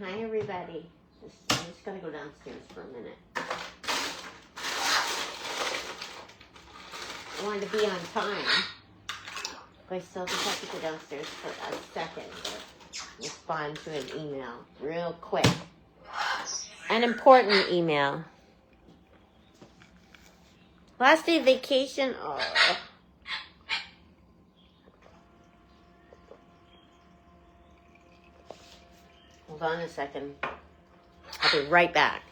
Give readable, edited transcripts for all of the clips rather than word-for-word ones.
Hi, everybody. I'm just going to go downstairs for a minute. I wanted to be on time, but I still just have to go downstairs for a second to respond to an email real quick. An important email. Last day of vacation. Oh. Hold on a second. I'll be right back.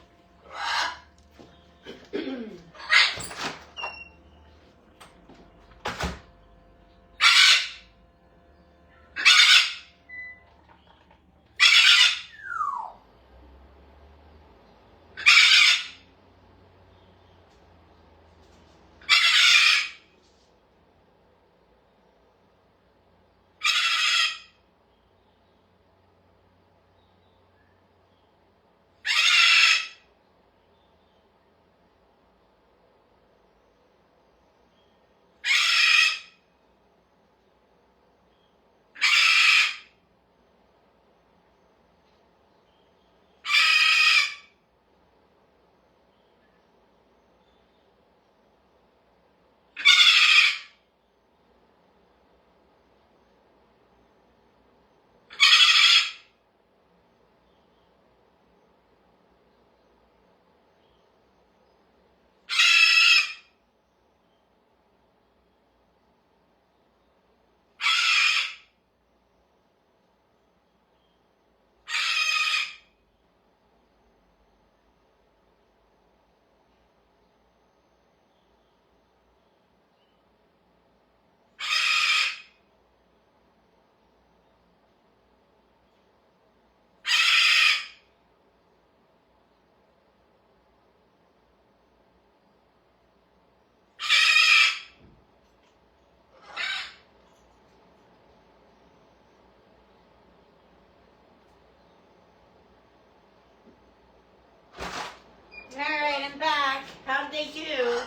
Alright, I'm back. How'd they do?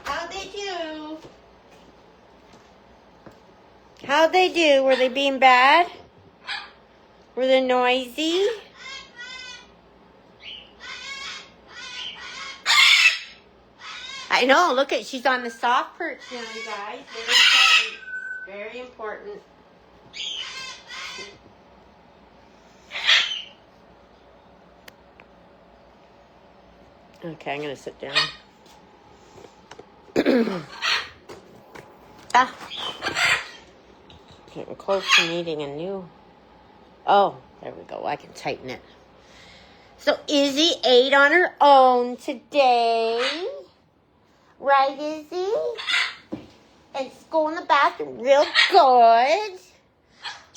How'd they do? How'd they do? Were they being bad? Were they noisy? I know, look at, she's on the soft perch now, you guys. Very important. Very important. Okay, I'm going to sit down. Getting close to needing a new... Oh, there we go. I can tighten it. So Izzy ate on her own today. Right, Izzy? And school in the bathroom real good.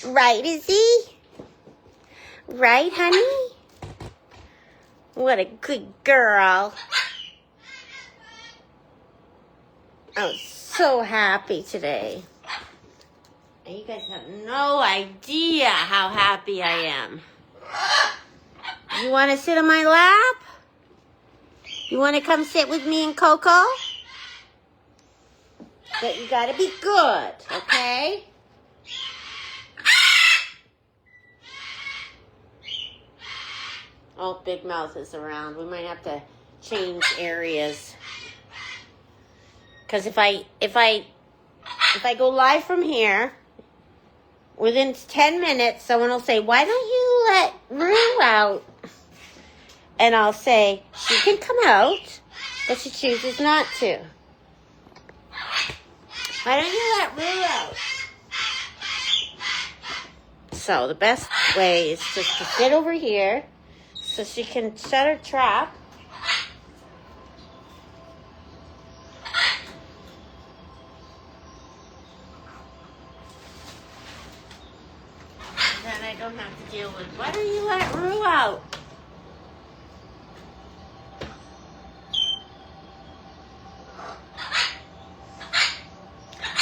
Right, Izzy? Right, honey? What a good girl. I was so happy today. And you guys have no idea how happy I am. You want to sit on my lap? You want to come sit with me and Coco? But you got to be good, okay? Oh, Big Mouth is around. We might have to change areas. Because if I go live from here, within 10 minutes, someone will say, "Why don't you let Rue out?" And I'll say, "She can come out, but she chooses not to." Why don't you let Rue out? So the best way is just to sit over here so she can shut her trap. Then I don't have to deal with, "Why don't you let Rue out?"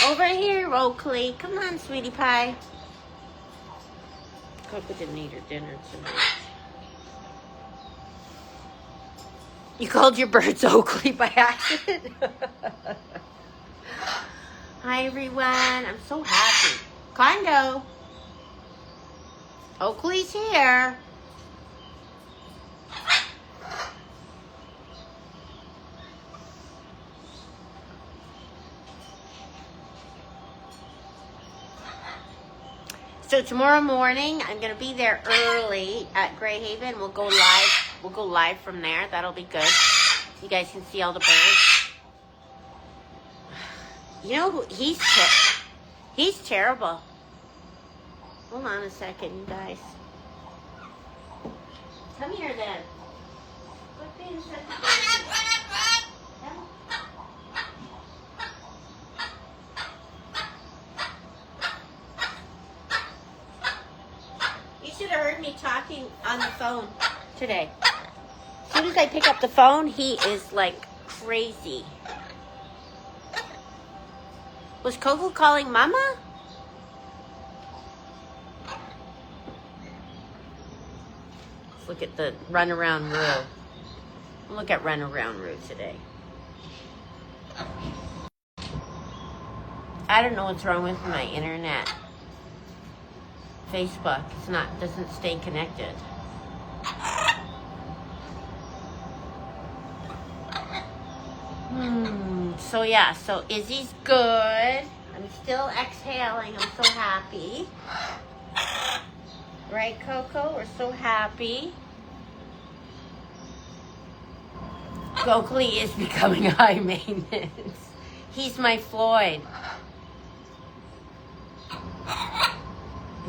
Over here, Oakley. Come on, sweetie pie. Coco didn't eat her dinner tonight. You called your birds Oakley by accident? Hi, everyone. I'm so happy. Condo. Oakley's here. So tomorrow morning, I'm going to be there early at Grey Haven. We'll go live. We'll go live from there. That'll be good. You guys can see all the birds. You know who he's terrible. Hold on a second, you guys. Come here then. Quit being such a baby. You should have heard me talking on the phone today. As soon as I pick up the phone, he is like crazy. Was Coco calling Mama? Let's look at the runaround Roo. Look at runaround Roo today. I don't know what's wrong with my internet. Facebook, doesn't stay connected. So yeah, so Izzy's good. I'm still exhaling. I'm so happy. Right, Coco? We're so happy. Coakley is becoming high maintenance. He's my Floyd.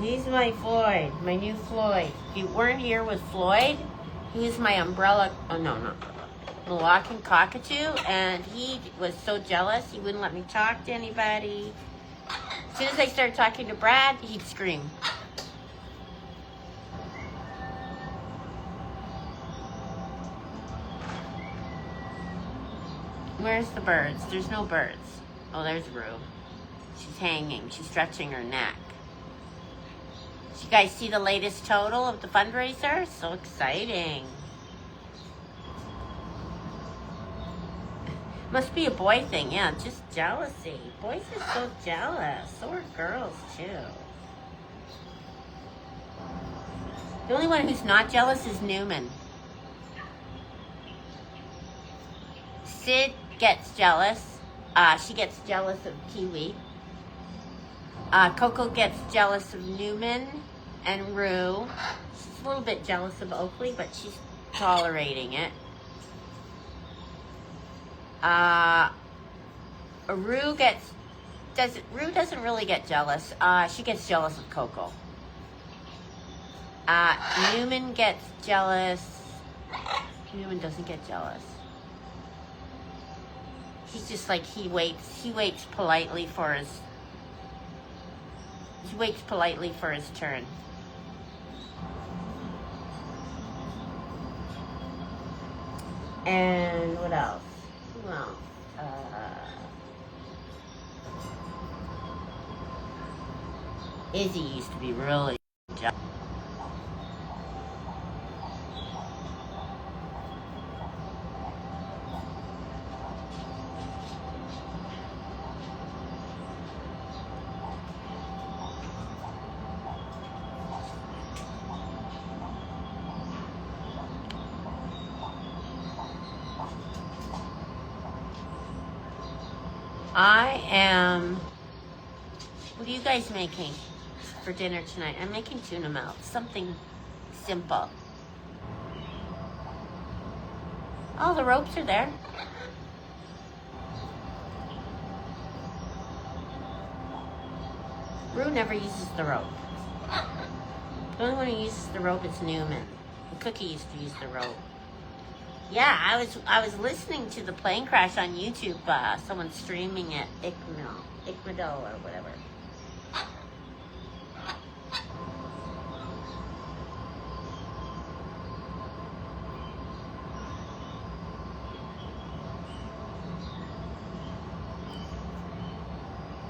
He's my Floyd, my new Floyd. If you weren't here with Floyd, he was my umbrella. Oh, no, not Lou and Coco Too, and he was so jealous he wouldn't let me talk to anybody. As soon as I started talking to Brad, he'd scream. Where's the birds? There's no birds. Oh, there's Rue. She's hanging. She's stretching her neck. Did you guys see the latest total of the fundraiser? So exciting. Must be a boy thing, yeah, just jealousy. Boys are so jealous. So are girls, too. The only one who's not jealous is Newman. Sid gets jealous. She gets jealous of Kiwi. Coco gets jealous of Newman and Rue. She's a little bit jealous of Oakley, but she's tolerating it. Rue doesn't really get jealous. She gets jealous of Coco. Newman gets jealous. Newman doesn't get jealous. He's just like, he waits politely for his turn. And what else? Well, Izzy used to be really jealous. What are you guys making for dinner tonight? I'm making tuna melt, something simple. Oh, the ropes are there. Rue never uses the rope. The only one who uses the rope is Newman. Cookie used to use the rope. Yeah, I was listening to the plane crash on YouTube. Someone streaming it, Ickmado or whatever.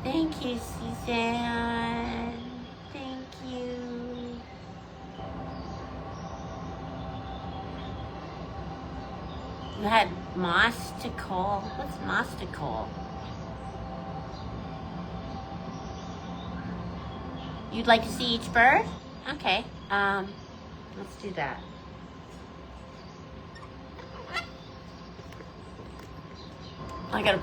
Thank you, Suzanne. Thank you. You had moss to coal. What's moss to coal? You'd like to see each bird? Okay. Let's do that. I gotta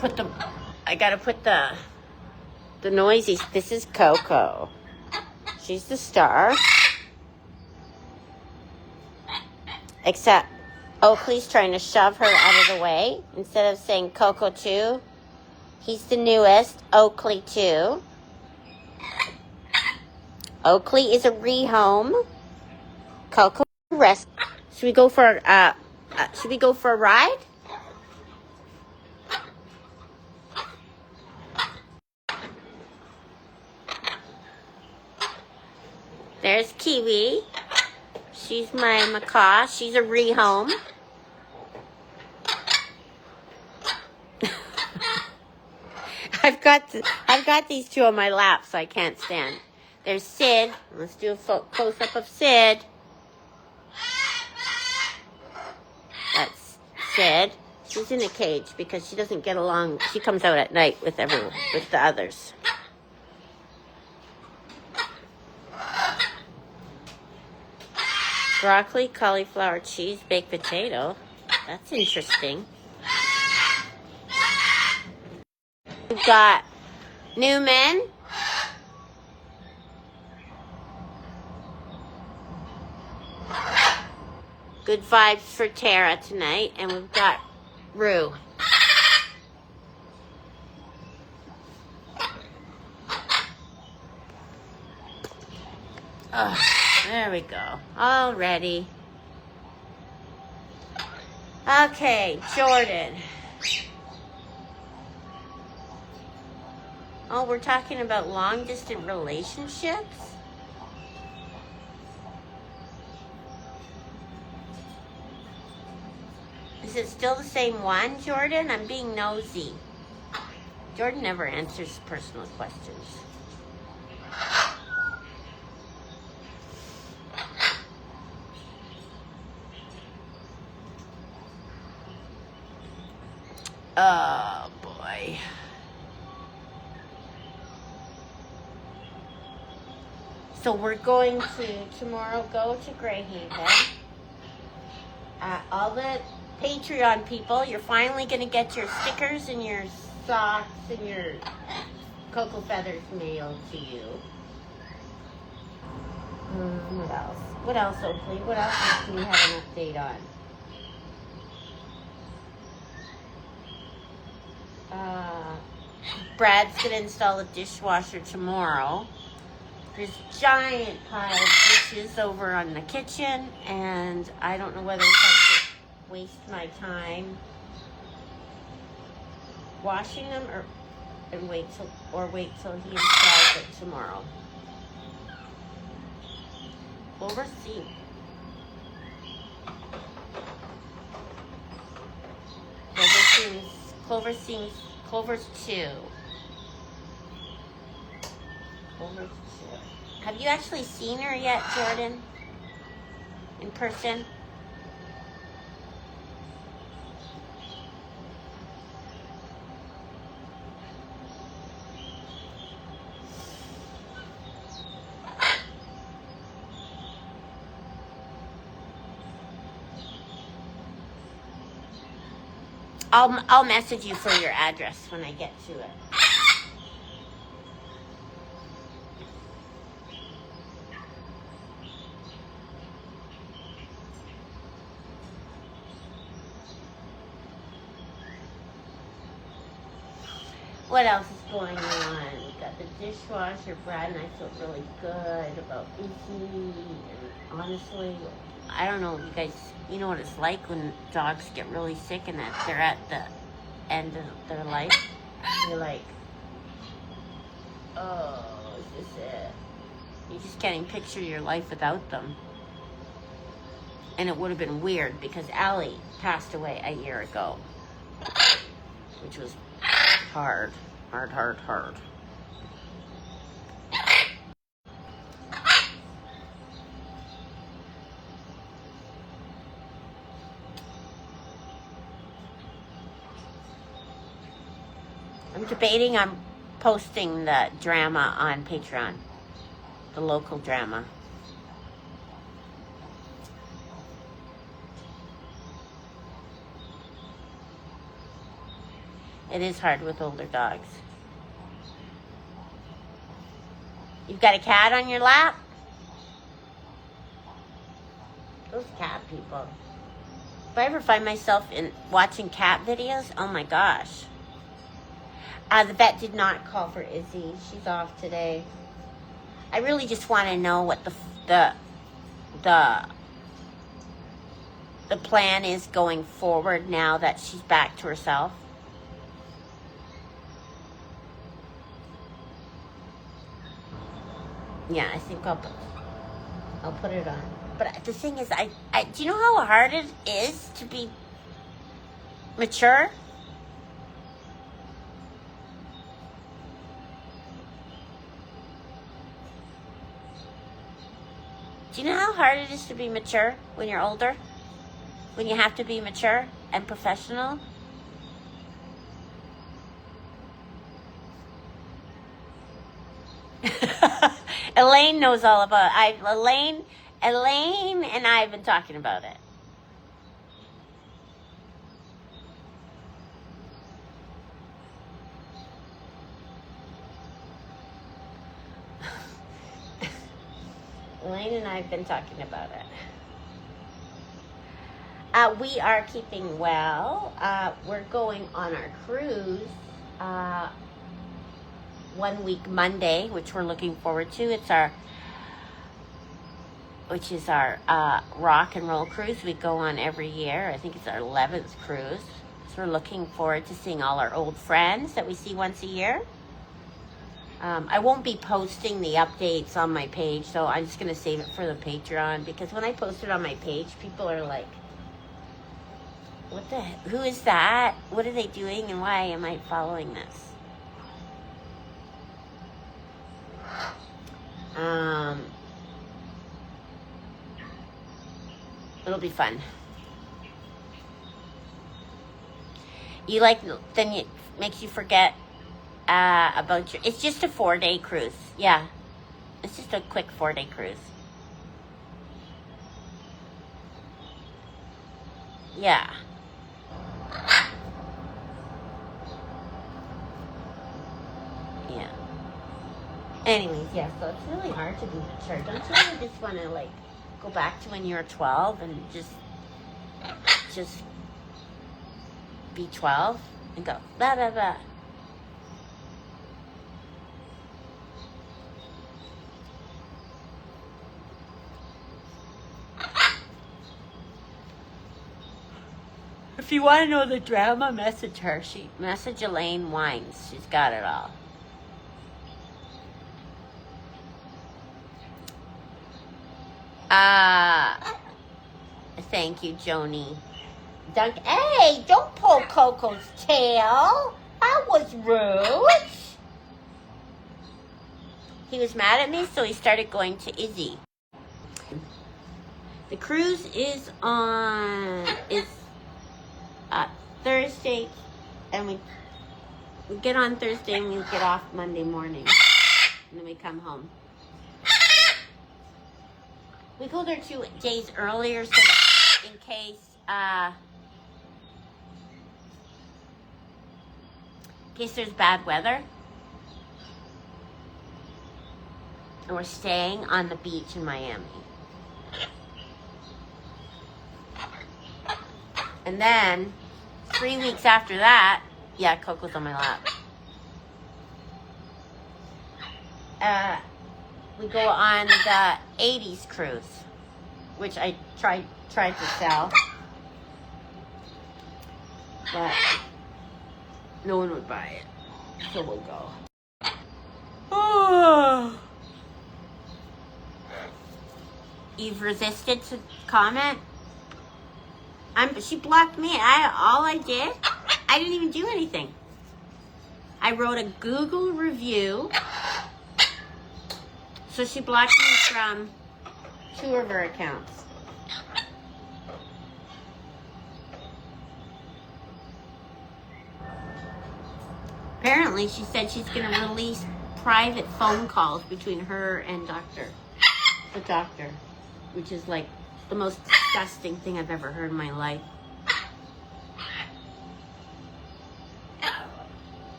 put the noisies. This is Coco. She's the star. Except Oakley's trying to shove her out of the way. Instead of saying Coco Too, he's the newest, Oakley Too. Oakley is a rehome. Coco rest. Should we go for a ride? There's Kiwi. She's my macaw. She's a rehome. I've got these two on my lap, so I can't stand. There's Sid. Let's do a close-up of Sid. That's Sid. She's in a cage because she doesn't get along. She comes out at night with the others. Broccoli, cauliflower, cheese, baked potato. That's interesting. We've got Newman. Good vibes for Tara tonight. And we've got Rue. Oh, there we go. All ready. Okay, Jordan. Oh, we're talking about long-distance relationships? Is it still the same one, Jordan? I'm being nosy. Jordan never answers personal questions. Oh, boy. So we're going to tomorrow go to Greyhaven. All the Patreon people, you're finally going to get your stickers and your socks and your cocoa feathers mailed to you. What else? What else, Oakley? What else do we have an update on? Brad's going to install a dishwasher tomorrow. There's a giant pile of dishes over on the kitchen, and I don't know whether I should waste my time washing them or wait till he installs it tomorrow. Clover's 2. Clover's 2. Have you actually seen her yet, Jordan? In person? I'll message you for your address when I get to it. What else is going on? We got the dishwasher. Brad and I feel really good about Izzy. And honestly, I don't know if you guys, you know what it's like when dogs get really sick and that they're at the end of their life. You're like, oh, is this it? You just can't even picture your life without them. And it would have been weird because Allie passed away a year ago, which was hard. I'm debating on posting the drama on Patreon, the local drama. It is hard with older dogs. You've got a cat on your lap? Those cat people. If I ever find myself in watching cat videos, oh my gosh. The vet did not call for Izzy. She's off today. I really just want to know what the plan is going forward now that she's back to herself. Yeah, I think I'll put it on. But the thing is, I do you know how hard it is to be mature? Do you know how hard it is to be mature when you're older? When you have to be mature and professional? Elaine knows all about it. Elaine and I have been talking about it. Elaine and I have been talking about it. We are keeping well. We're going on our cruise 1 week Monday, which we're looking forward to. It's our rock and roll cruise we go on every year. I think it's our 11th cruise. So we're looking forward to seeing all our old friends that we see once a year. I won't be posting the updates on my page, so I'm just going to save it for the Patreon, because when I post it on my page, people are like, who is that? What are they doing, and why am I following this? It'll be fun. Then it makes you forget about your... It's just a 4-day cruise. Yeah. It's just a quick 4-day cruise. Yeah. Yeah. Anyways, yeah, so it's really hard to be mature. Don't you ever just want to, like, go back to when you were 12 and just be 12 and go, blah, blah, blah. If you want to know the drama, message her. Message Elaine Wines. She's got it all. Thank you, Joni. Hey, don't pull Coco's tail. That was rude. He was mad at me, so he started going to Izzy. The cruise is on Thursday, and we get on Thursday and we get off Monday morning, and then we come home. We go there 2 days earlier, so that in case there's bad weather. And we're staying on the beach in Miami. And then 3 weeks after that, yeah, Coco's on my lap. We go on the 80s cruise, which I tried to sell, but no one would buy it, so we'll go. Oh. You've resisted to comment? She blocked me. I didn't even do anything. I wrote a Google review. So she blocked me from 2 of her accounts. Apparently, she said she's going to release private phone calls between her and the doctor, which is like the most disgusting thing I've ever heard in my life.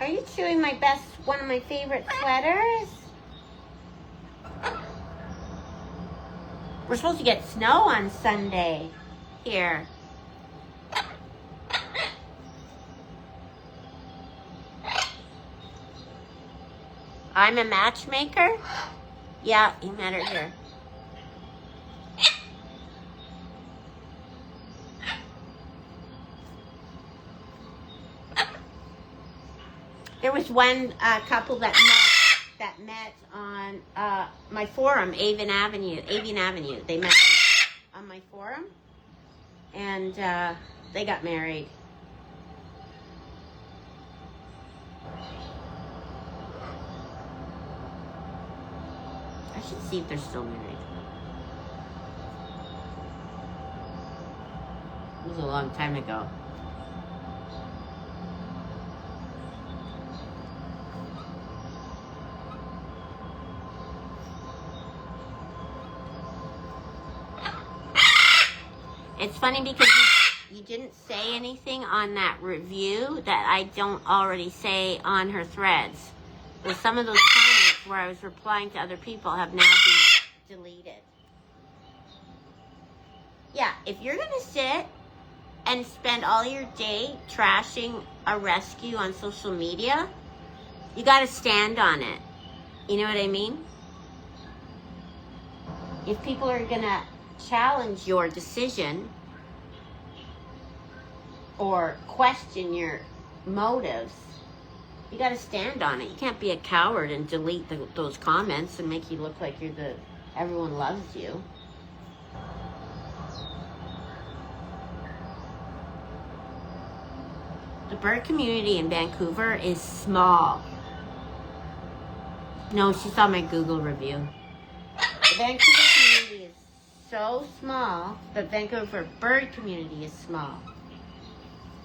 Are you chewing one of my favorite sweaters? We're supposed to get snow on Sunday here. I'm a matchmaker? Yeah, you met her here. There was one couple that met on my forum, Avon Avenue. They met on my forum, and they got married. I should see if they're still married. It was a long time ago. It's funny because you didn't say anything on that review that I don't already say on her threads. Well, some of those comments where I was replying to other people have now been deleted. Yeah, if you're going to sit and spend all your day trashing a rescue on social media, you got to stand on it. You know what I mean? If people are going to challenge your decision or question your motives, you got to stand on it. You can't be a coward and delete those comments and make you look like everyone loves you. The bird community in Vancouver is small. No, she saw my Google review. The Vancouver community is so small. The Vancouver bird community is small.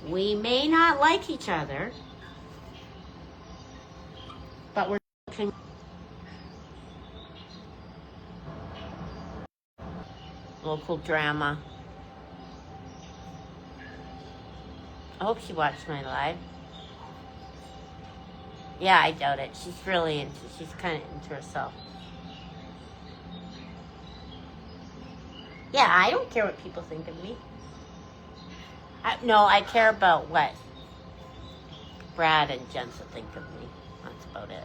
We may not like each other, but we're local drama. I hope she watched my live. Yeah, I doubt it. She's kind of into herself. Yeah, I don't care what people think of me. No, I care about what Brad and Jensen think of me. That's about it.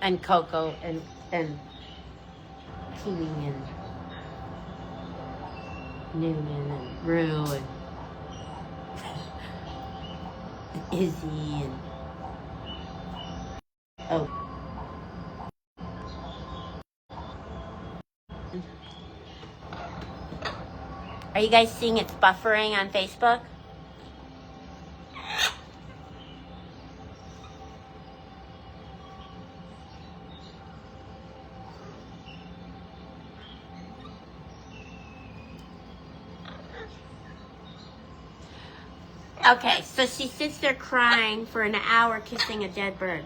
And Coco and Kiwi and Newman and Rue and Izzy and Are you guys seeing it's buffering on Facebook? Okay, so she sits there crying for an hour kissing a dead bird.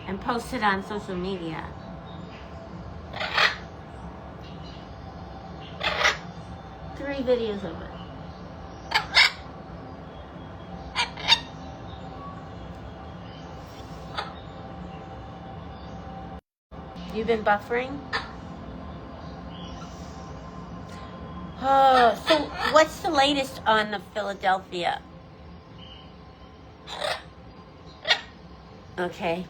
And posts it on social media. Three videos of it. You've been buffering? Oh, so what's the latest on the Philadelphia? Okay,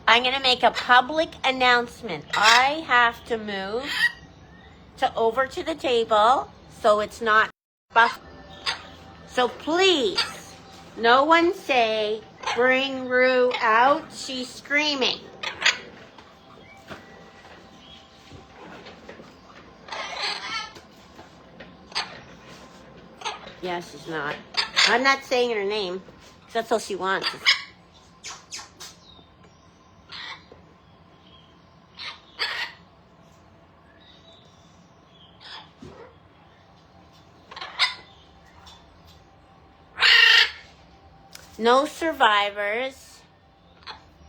I'm going to make a public announcement. I have to move over to the table so it's not buff. So please, no one say, bring Rue out, she's screaming. Yeah, she's not. I'm not saying her name, because that's all she wants. No survivors.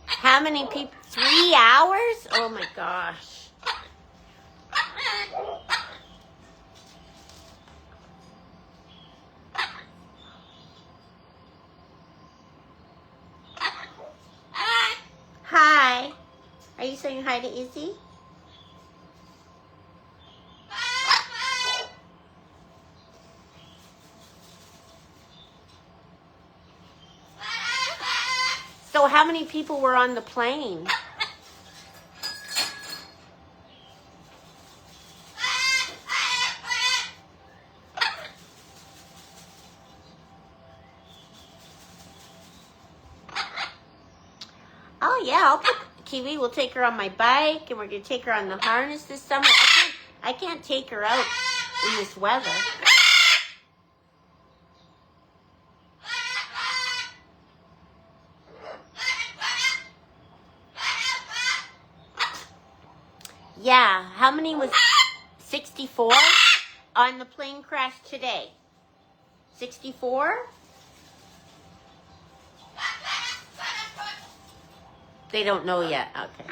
How many people? 3 hours? Oh my gosh. Hi. Are you saying hi to Izzy? So how many people were on the plane? Oh yeah, I'll put Kiwi. We'll take her on my bike, and we're gonna take her on the harness this summer. I can't take her out in this weather. Yeah, how many was 64 on the plane crash today? 64? They don't know yet. Okay.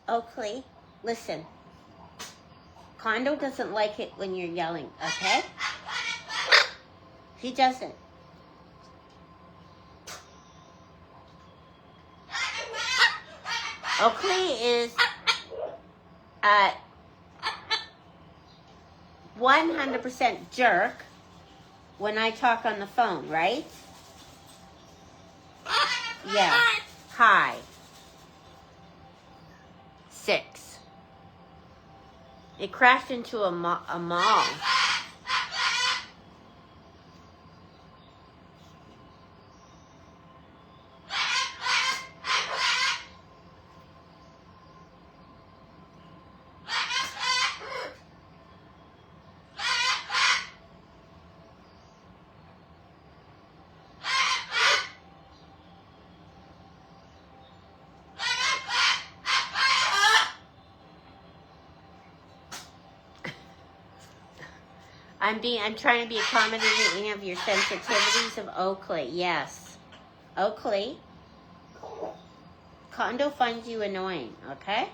Oakley, listen. Condo doesn't like it when you're yelling, okay? He doesn't. Oakley is 100% jerk when I talk on the phone, right? Yeah. Hi. 6. It crashed into a mall. I'm trying to be accommodating of your sensitivities of Oakley. Yes. Oakley. Condo finds you annoying, okay?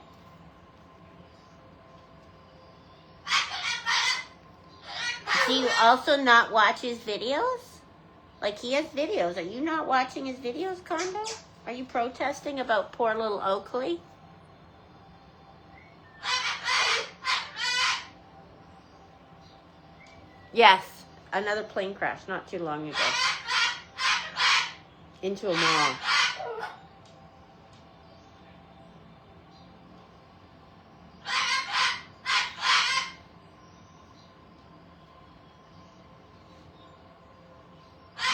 Do you also not watch his videos? Like, he has videos. Are you not watching his videos, Condo? Are you protesting about poor little Oakley? Yes, another plane crash not too long ago. Into a mall.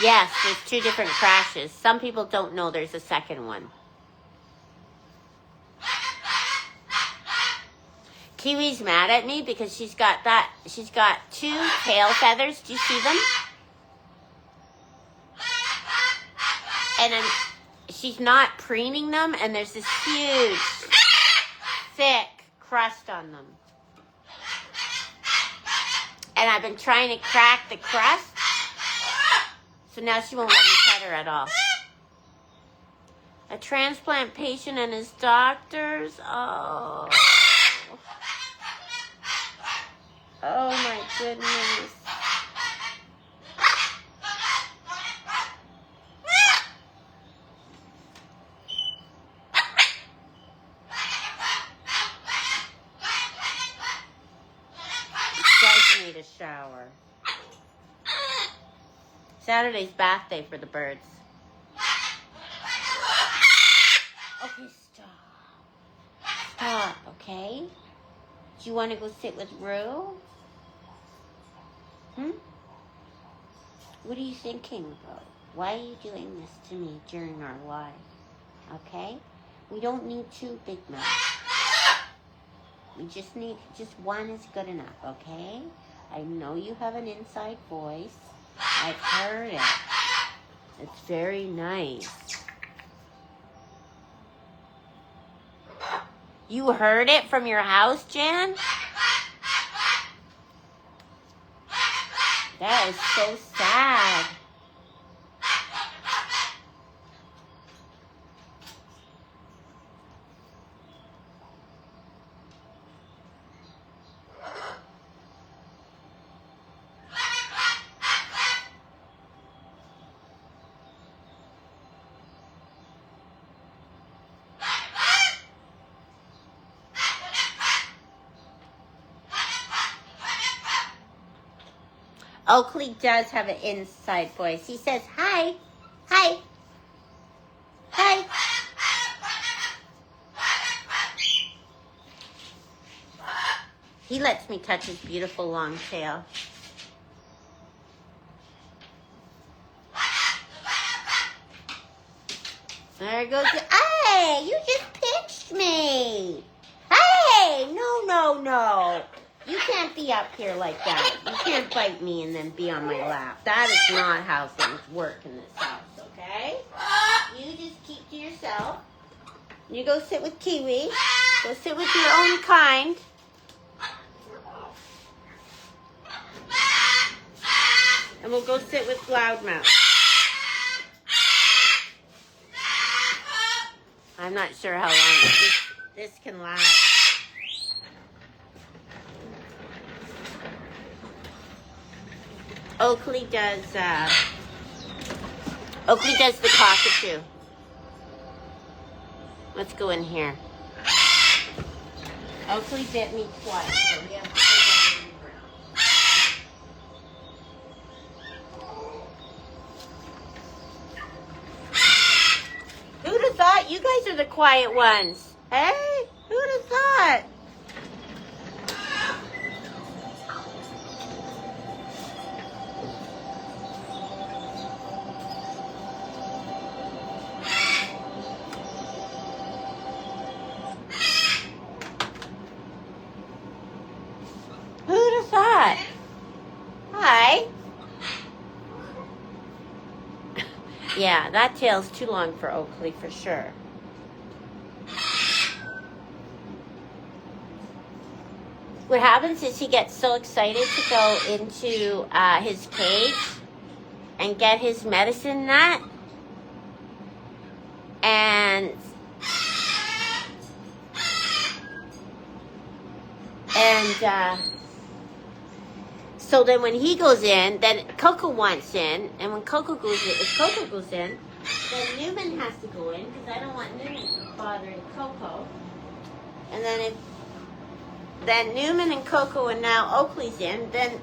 Yes, there's 2 different crashes. Some people don't know there's a second one. Kiwi's mad at me because she's got 2 tail feathers. Do you see them? And she's not preening them, and there's this huge, thick crust on them. And I've been trying to crack the crust, so now she won't let me pet her at all. A transplant patient and his doctors. Oh. Oh my goodness. Guys need a shower. Saturday's bath day for the birds. Okay, stop. Stop, okay? Do you want to go sit with Rue? What are you thinking about? Why are you doing this to me during our life? Okay? We don't need 2 big mouths. We just need, just 1 is good enough, okay? I know you have an inside voice. I've heard it. It's very nice. You heard it from your house, Jan? That is so sad. Oakley does have an inside voice. He says, hi, hi, hi. He lets me touch his beautiful long tail. There goes the, hey, you just pinched me. Hey, no. You can't be up here like that. You can't bite me and then be on my lap. That is not how things work in this house, okay? You just keep to yourself. You go sit with Kiwi. Go sit with your own kind. And we'll go sit with Loudmouth. I'm not sure how long this can last. Oakley does the cockatoo. Let's go in here. Oakley bit me twice, so we have to put that in the ground. Who'd have thought? You guys are the quiet ones. Hey, who'd have thought? Who'd have thought? Hi. Yeah, that tail's too long for Oakley for sure. What happens is he gets so excited to go into his cage and get his medicine nut. And so then when he goes in, then Coco wants in, and when Coco goes in, if Coco goes in, then Newman has to go in because I don't want Newman bothering Coco. And then Newman and Coco and now Oakley's in, then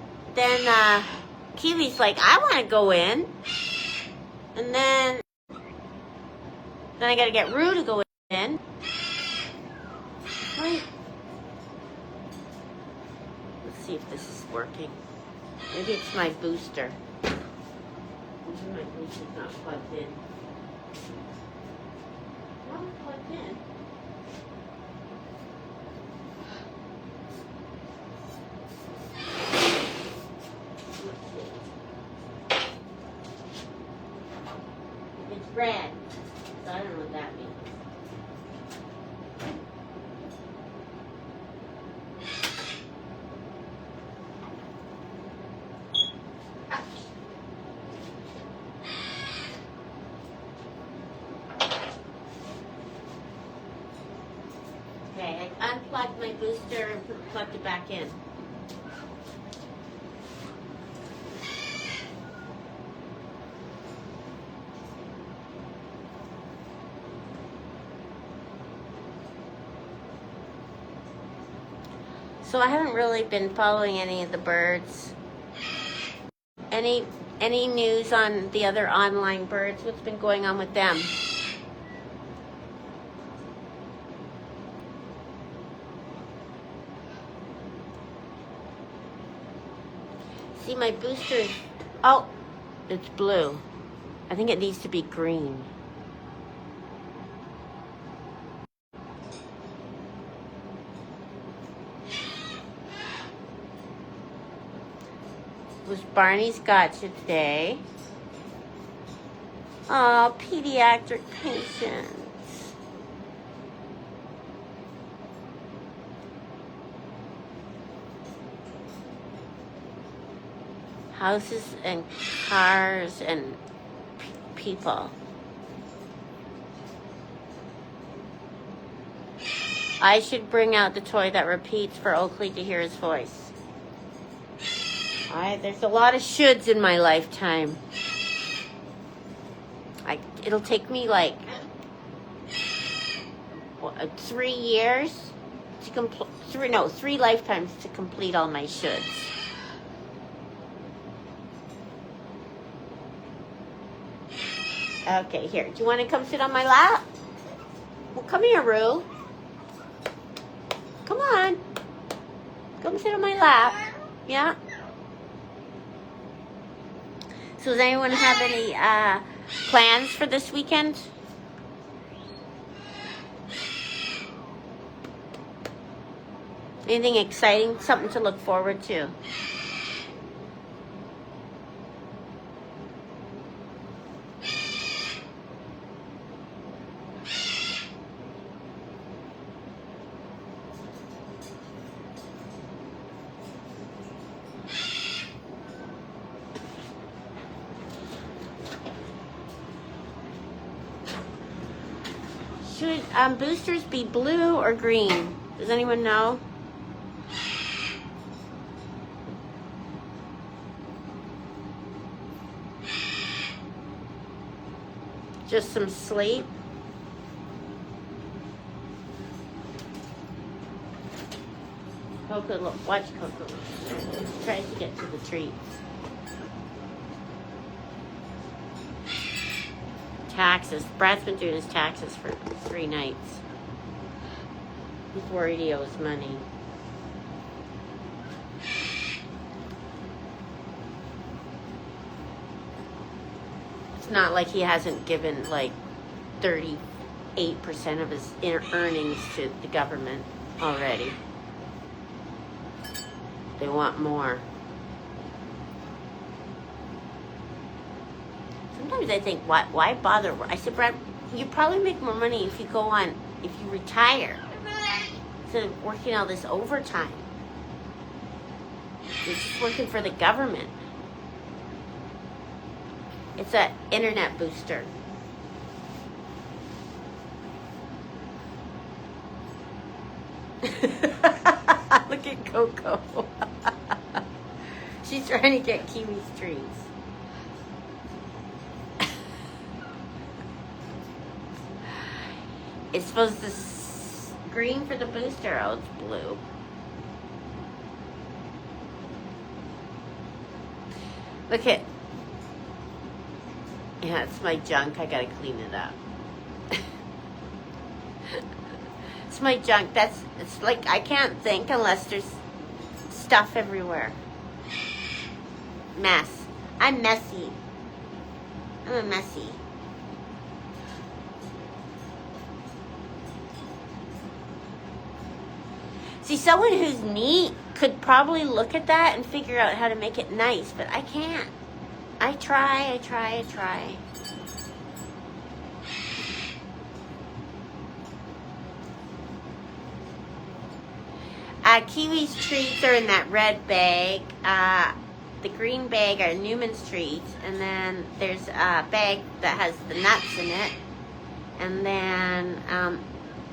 Kiwi's like, I want to go in, and then I got to get Rue to go in. Right. Let's see if this is working. Maybe it's my booster. Maybe my booster's not plugged in. Not plugged in. It's red. So I don't know what that means. Okay, I unplugged my booster and plugged it back in. So I haven't really been following any of the birds. Any news on the other online birds? What's been going on with them? See, my booster is, oh, it's blue. I think it needs to be green. Was Barney's gotcha today. Oh, pediatric patients. Houses and cars and people. I should bring out the toy that repeats for Oakley to hear his voice. There's a lot of shoulds in my lifetime. It'll take me like 3 years to complete. 3 lifetimes to complete all my shoulds. Okay, here. Do you want to come sit on my lap? Well, come here, Rue. Come on. Come sit on my lap. Yeah. So does anyone have any plans for this weekend? Anything exciting? Something to look forward to? Should boosters be blue or green? Does anyone know? Just some sleep. Coco, look, watch Coco. Tries to get to the treats. Taxes. Brad's been doing his taxes for 3 nights. He's worried he owes money. It's not like he hasn't given like 38% of his earnings to the government already. They want more. Sometimes I think, why bother? I said, Brad, you probably make more money if you retire, instead of working all this overtime. You're just working for the government. It's an internet booster. Look at Coco. She's trying to get Kiwi's treats. It's supposed to green for the booster. Oh, it's blue. Look at. Yeah, it's my junk. I gotta clean it up. It's my junk. It's like I can't think unless there's stuff everywhere. Mess. I'm messy. I'm a messy. See, someone who's neat could probably look at that and figure out how to make it nice, but I can't. I try. Kiwi's treats are in that red bag. The green bag are Newman's treats, and then there's a bag that has the nuts in it, and then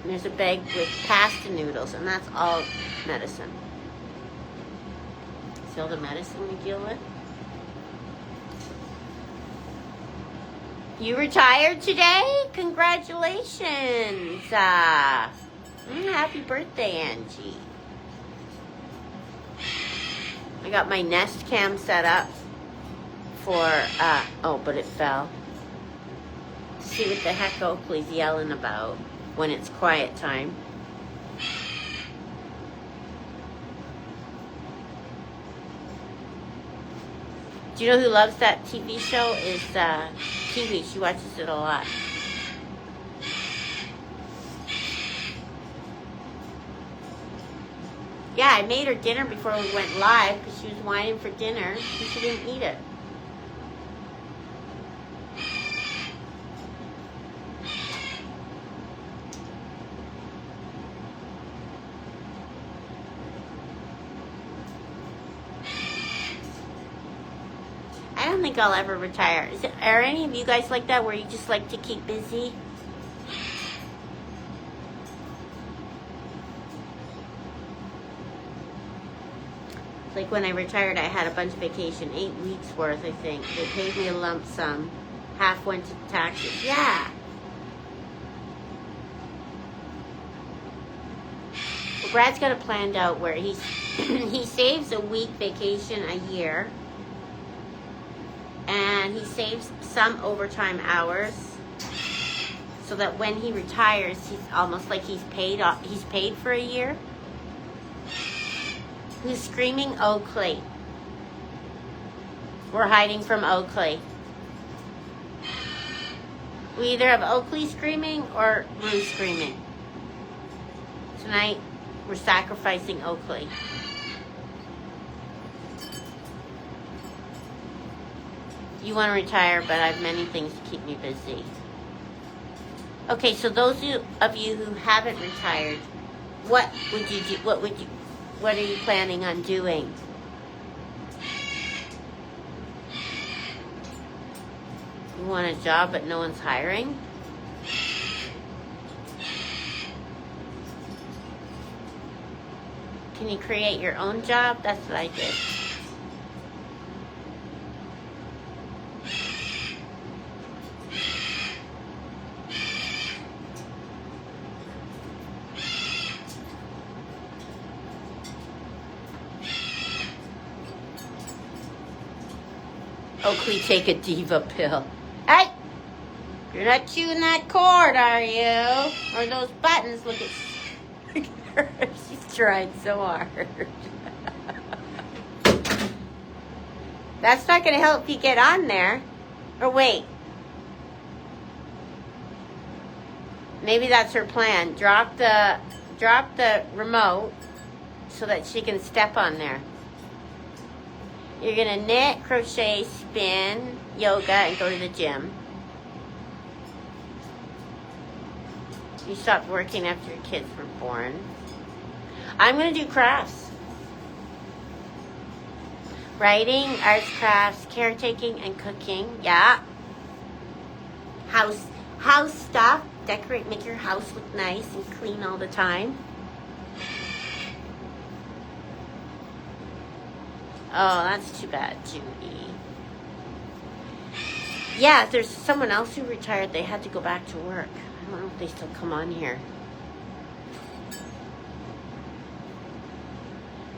there's a bag with pasta noodles, and that's all medicine. See all the medicine we deal with? You retired today? Congratulations. Happy birthday, Angie. I got my Nest Cam set up for, oh, but it fell. See what the heck Oakley's yelling about when it's quiet time. Do you know who loves that TV show? Is Kiwi. She watches it a lot. Yeah, I made her dinner before we went live because she was whining for dinner and she didn't eat it. I don't think I'll ever retire. Are any of you guys like that where you just like to keep busy? Like when I retired, I had a bunch of vacation, 8 weeks worth, I think. They paid me a lump sum. Half went to taxes. Yeah. Well, Brad's got it planned out where he saves a week vacation a year. And he saves some overtime hours. so that when he retires, he's almost like he's paid off. He's paid for a year. Who's screaming Oakley? We're hiding from Oakley. We either have Oakley screaming or Lou screaming. Tonight, we're sacrificing Oakley. You want to retire, but I have many things to keep me busy. Okay, so those of you who haven't retired, what would you do? What are you planning on doing? You want a job, but no one's hiring? Can you create your own job? That's what I did. Oakley, take a diva pill. Hey! You're not chewing that cord, are you? Or those buttons? Look at her. She's trying so hard. That's not going to help you get on there. Or wait. Maybe that's her plan. Drop the remote so that she can step on there. You're going to knit, crochet, spin, yoga, and go to the gym. You stopped working after your kids were born. I'm going to do crafts. Writing, arts, crafts, caretaking, and cooking. Yeah. House stuff. Decorate, make your house look nice and clean all the time. Oh, that's too bad, Judy. Yeah, there's someone else who retired. They had to go back to work. I don't know if they still come on here.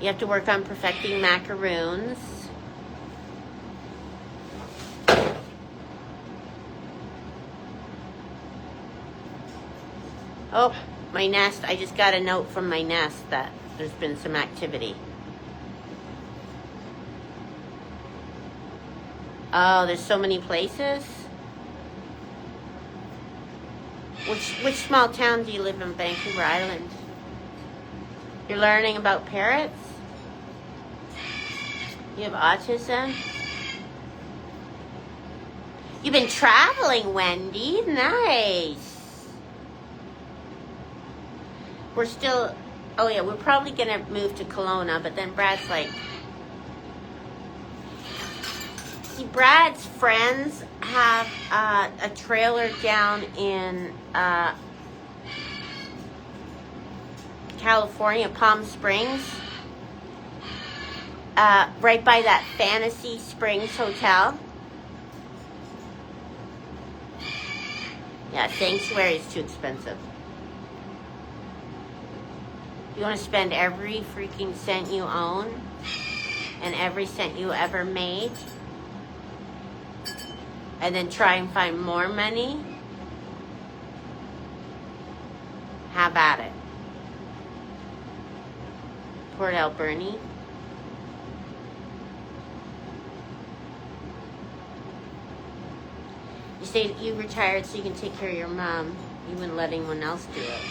You have to work on perfecting macaroons. Oh, my nest. I just got a note from my nest that there's been some activity. Oh, there's so many places. Which small town do you live in? Vancouver Island. You're learning about parrots? You have autism? You've been traveling, Wendy. Nice. We're still... Oh, yeah, we're probably going to move to Kelowna, but then Brad's like... See, Brad's friends have a trailer down in California, Palm Springs, right by that Fantasy Springs Hotel. Yeah, Sanctuary is too expensive. You want to spend every freaking cent you own and every cent you ever made, and then try and find more money? Have at it. Port Alberni. You say you retired so you can take care of your mom. You wouldn't let anyone else do it.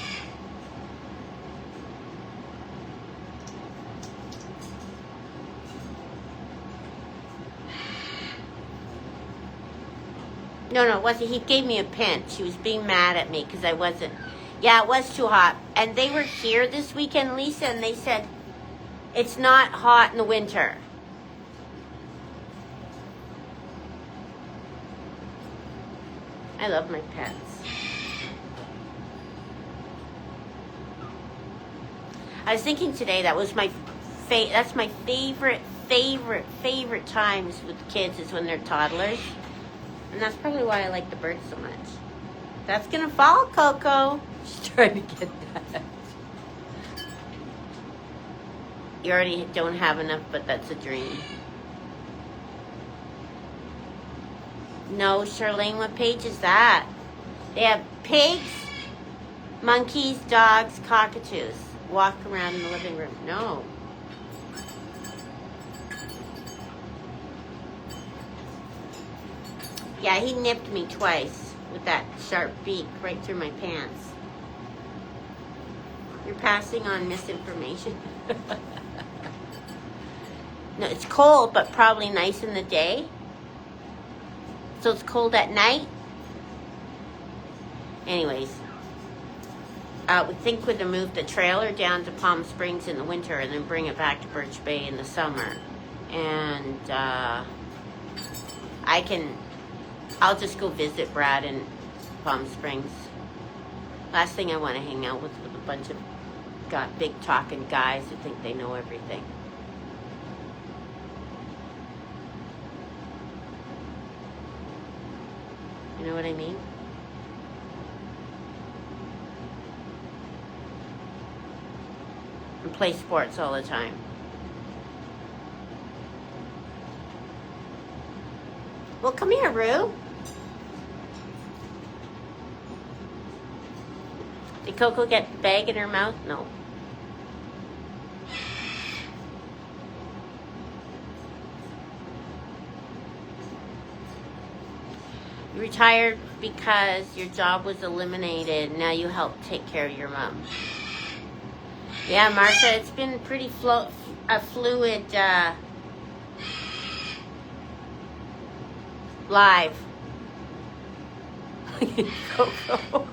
No, it wasn't. He gave me a pinch. He was being mad at me because I wasn't. Yeah, it was too hot. And they were here this weekend, Lisa, and they said, it's not hot in the winter. I love my pets. I was thinking today that's my favorite times with kids is when they're toddlers. And that's probably why I like the birds so much. That's going to fall, Coco. She's trying to get that. You already don't have enough, but that's a dream. No, Charlene, what page is that? They have Pigs, monkeys, dogs, cockatoos walk around in the living room. No. Yeah, he nipped me twice with that sharp beak right through my pants. You're passing on misinformation. No, it's cold, but probably nice in the day. So it's cold at night. Anyways, we think we're going to move the trailer down to Palm Springs in the winter and then bring it back to Birch Bay in the summer. And I'll just go visit Brad in Palm Springs. Last thing I want to hang out with a bunch of big talking guys who think they know everything. You know what I mean? And play sports all the time. Well, come here, Roo. Did Coco get the bag in her mouth? No. You retired because your job was eliminated. Now you help take care of your mom. Yeah, Martha, it's been pretty fluid live. Coco.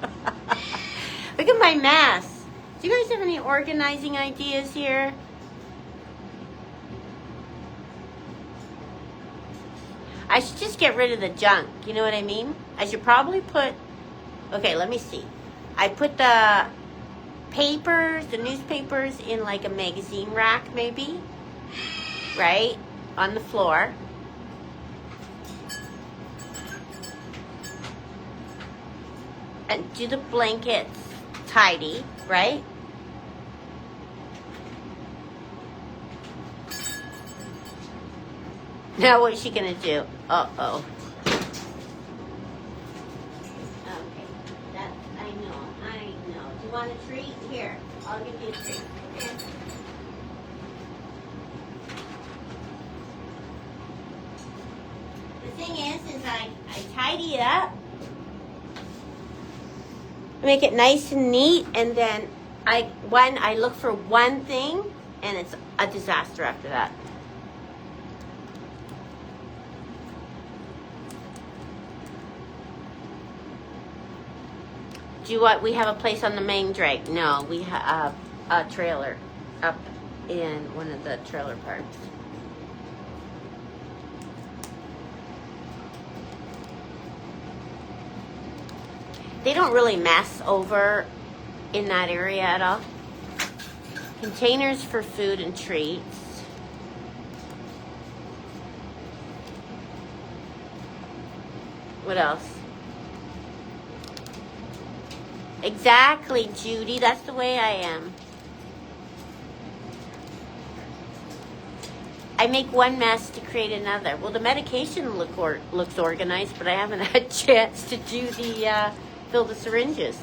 Look at my mess. Do you guys have any organizing ideas here? I should just get rid of the junk. You know what I mean? I should probably put... Okay, let me see. I put the papers, the newspapers in like a magazine rack maybe. Right? On the floor. And do the blankets tidy, right? Now what is she gonna do? Uh-oh. Okay, that, I know. Do you want a treat? Here, I'll give you a treat. Okay. The thing is I tidy it up. Make it nice and neat, and then I look for one thing, and it's a disaster after that. Do you want? We have a place on the main drag. No, we have a trailer up in one of the trailer parks. They don't really mess over in that area at all. Containers for food and treats. What else? Exactly, Judy. That's the way I am. I make one mess to create another. Well, the medication looks organized, but I haven't had a chance to do the... fill the syringes.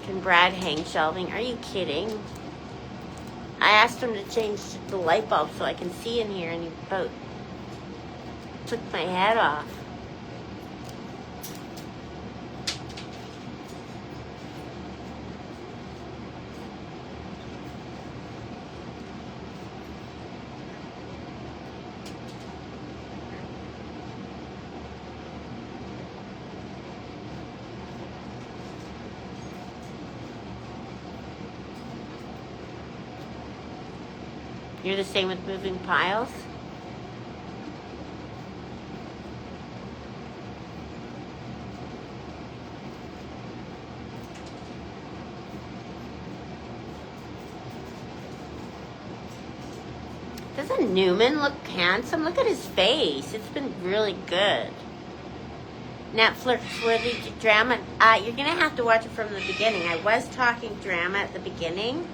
Can Brad hang shelving? Are you kidding? I asked him to change the light bulb so I can see in here, and he about took my head off. You're the same with moving piles? Doesn't Newman look handsome? Look at his face. It's been really good. Netflix-worthy drama. You're going to have to watch it from the beginning. I was talking drama at the beginning.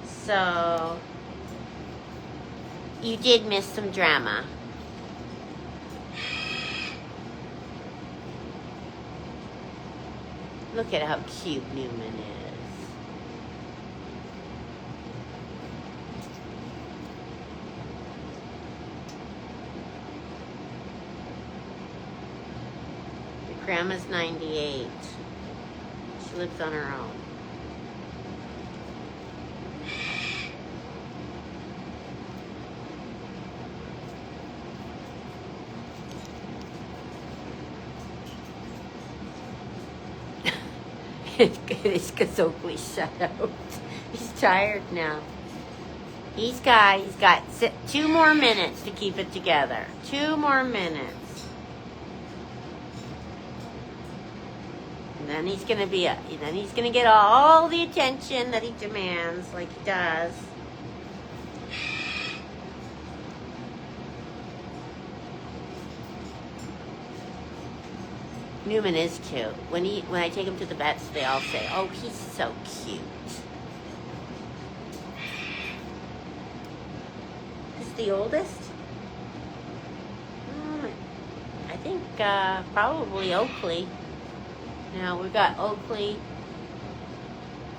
So... you did miss some drama. Look at how cute Newman is. Your grandma's 98. She lives on her own. It's Kazokli shut out. He's tired now. He's got 2 more minutes to keep it together. 2 more minutes. And then he's gonna get all the attention that he demands, like he does. Newman is cute. When I take him to the vets, they all say, "Oh, he's so cute." Is the oldest? I think probably Oakley. Now we've got Oakley,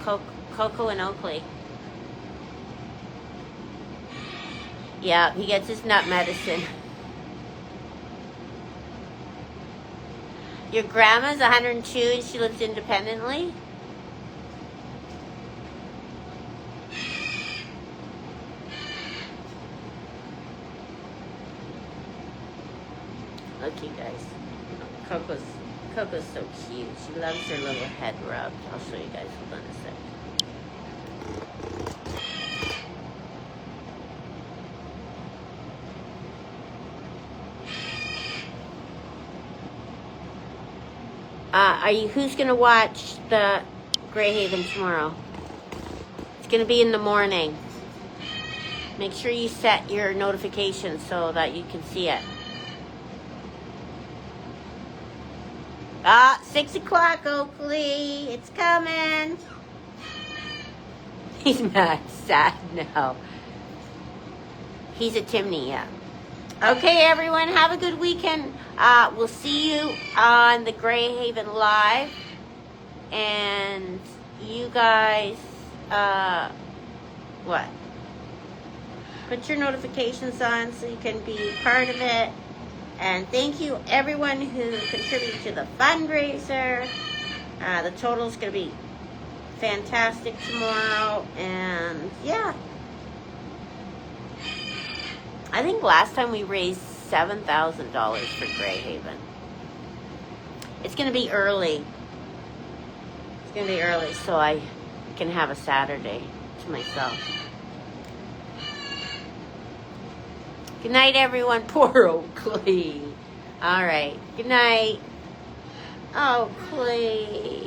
Coco and Oakley. Yeah, he gets his nut medicine. Your grandma's 102 and she lives independently? Look, you guys. Coco's so cute. She loves her little head rubbed. I'll show you guys. Hold on a sec. Who's gonna watch the Greyhaven tomorrow? It's gonna be in the morning. Make sure you set your notifications so that you can see it. 6 o'clock, Oakley. It's coming. He's mad, sad now. He's a Timney, yeah. Okay, everyone, have a good weekend. We'll see you on the Greyhaven Live. And you guys, what? Put your notifications on so you can be part of it. And thank you, everyone who contributed to the fundraiser. The total's going to be fantastic tomorrow. And, yeah. I think last time we raised $7,000 for Greyhaven. It's going to be early. It's going to be early so I can have a Saturday to myself. Good night, everyone. Poor Oakley. All right. Good night. Oakley.